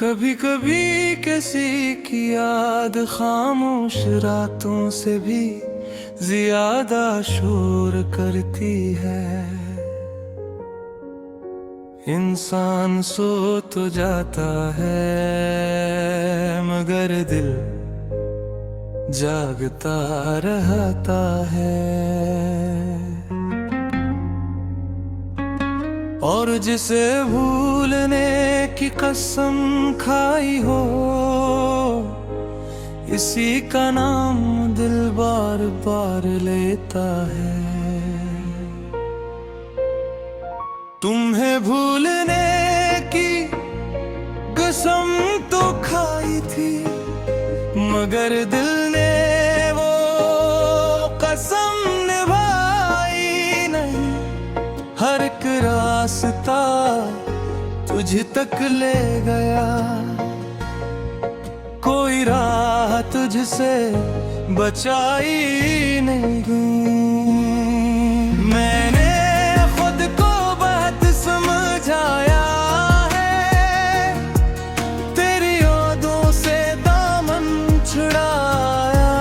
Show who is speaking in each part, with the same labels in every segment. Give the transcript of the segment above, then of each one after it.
Speaker 1: कभी कभी किसी की याद खामोश रातों से भी ज्यादा शोर करती है। इंसान सो तो जाता है मगर दिल जागता रहता है। और जिसे भूलने की कसम खाई हो, इसी का नाम दिल बार बार लेता है। तुम्हें भूलने की कसम तो खाई थी, मगर दिल ने वो कसम निभाई नहीं। हर एक रास्ता तुझ तक ले गया, कोई राह तुझसे बचाई नहीं। मैंने खुद को बहुत समझाया है, तेरी यादों से दामन छुड़ाया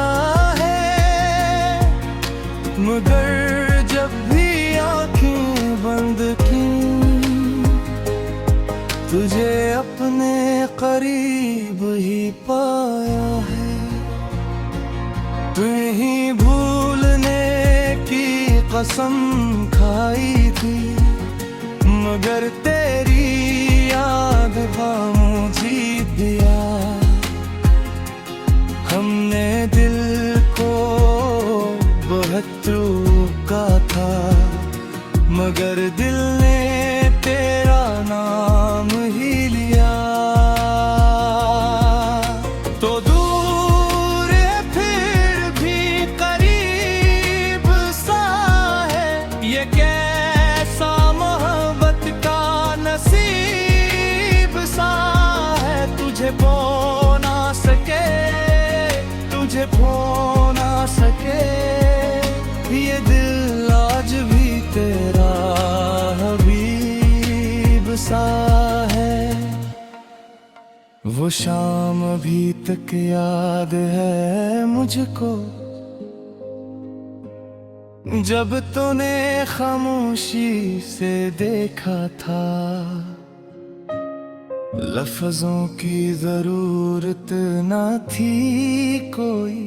Speaker 1: है, मगर जब भी आंखें बंद की तुझे अपने करीब ही पाया है। तुम्हें ही भूलने की कसम खाई थी, मगर तेरी याद खामोशी दिया। हमने दिल को बहुत रोका था, मगर दिल ने तेरा नाम ही लिया। तो दूर है फिर भी करीब सा है, ये कैसा मोहब्बत का नसीब सा है। तुझे पो ना सके, तुझे पो ना सके, ये दिल आज भी तेरा हबीब सा है। वो शाम अभी तक याद है मुझको, जब तूने खामोशी से देखा था। लफ्जों की जरूरत न थी कोई,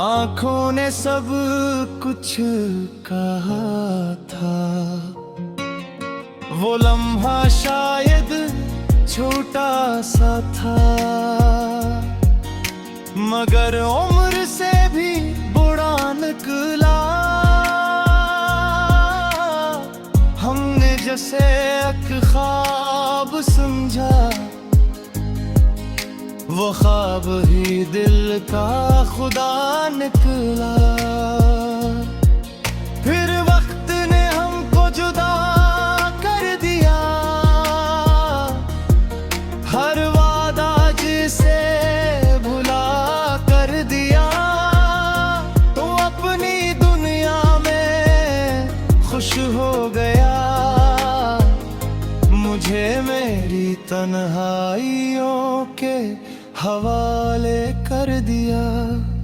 Speaker 1: आंखों ने सब कुछ कहा था। वो लम्हा शायद छोटा सा था, मगर उम्र से भी बुरा निकला। हमने जैसे एक ख्वाब समझा, वो ख्वाब ही दिल का खुदा निकला। फिर वक्त ने हमको जुदा कर दिया, हर वादा जिसे भुला कर दिया। तो अपनी दुनिया में खुश हो गया, मुझे मेरी तन्हाइयों के हवाले कर दिया।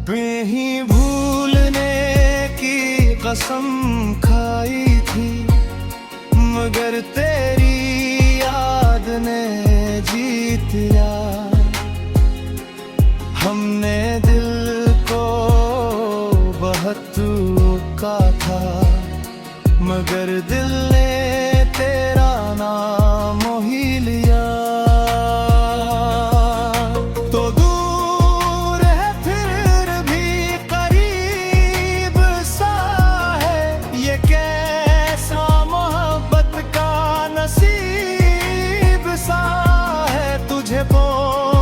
Speaker 1: तुम्हें ही भूलने की कसम खाई थी, मगर तेरी याद ने जीत लिया। हमने दिल को बहुत रोका था, मगर दिल ने तेरा नाम ही लिया। तुझे पो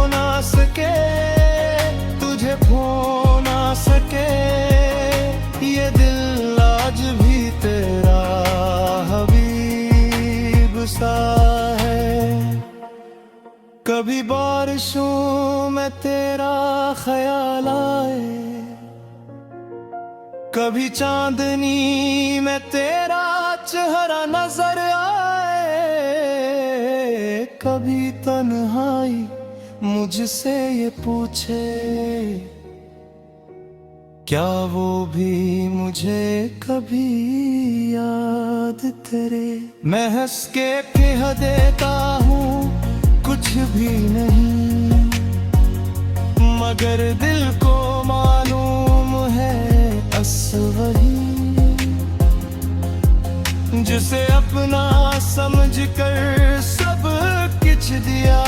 Speaker 1: ना सके, तुझे पो ना सके, ये दिल आज भी तेरा हबीब सा है। कभी बारिशों में तेरा ख्याल आए, कभी चांदनी में तेरा चेहरा नजर आए, कभी तन्हाई मुझसे ये पूछे, क्या वो भी मुझे कभी याद तेरे। मैं हंस के कह देता हूँ कुछ भी नहीं, मगर दिल को मालूम है असल वही, जिसे अपना समझकर सब कुछ दिया,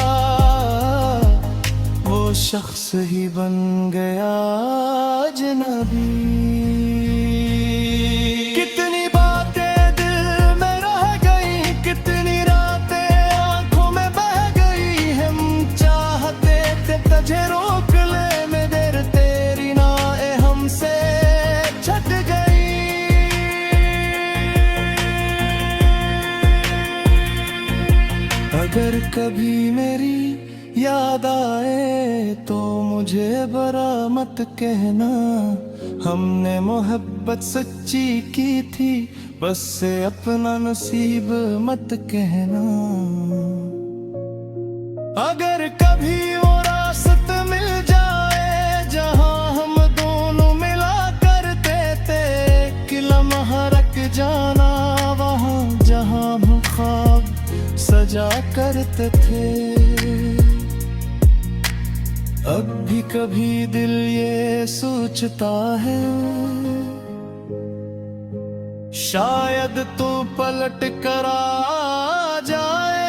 Speaker 1: वो शख्स ही बन गया अजनबी। कितनी बातें दिल में रह गई, कितनी रातें आंखों में बह गई। हम चाहते थे तुझे रोक ले में देर, तेरी नाएं हमसे छट गई। अगर कभी मेरी याद आए तो मुझे बुरा मत कहना, हमने मोहब्बत सच्ची की थी, बस से अपना नसीब मत कहना। अगर कभी वो रास्ता मिल जाए जहां हम दोनों मिला करते थे, कि लम्हा रख जाना वहां जहां हम ख्वाब सजा करते थे। अब भी कभी दिल ये सोचता है, शायद तू पलट कर आ जाए,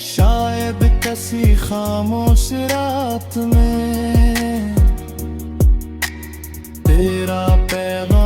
Speaker 1: शायद किसी खामोश रात में तेरा पैगाम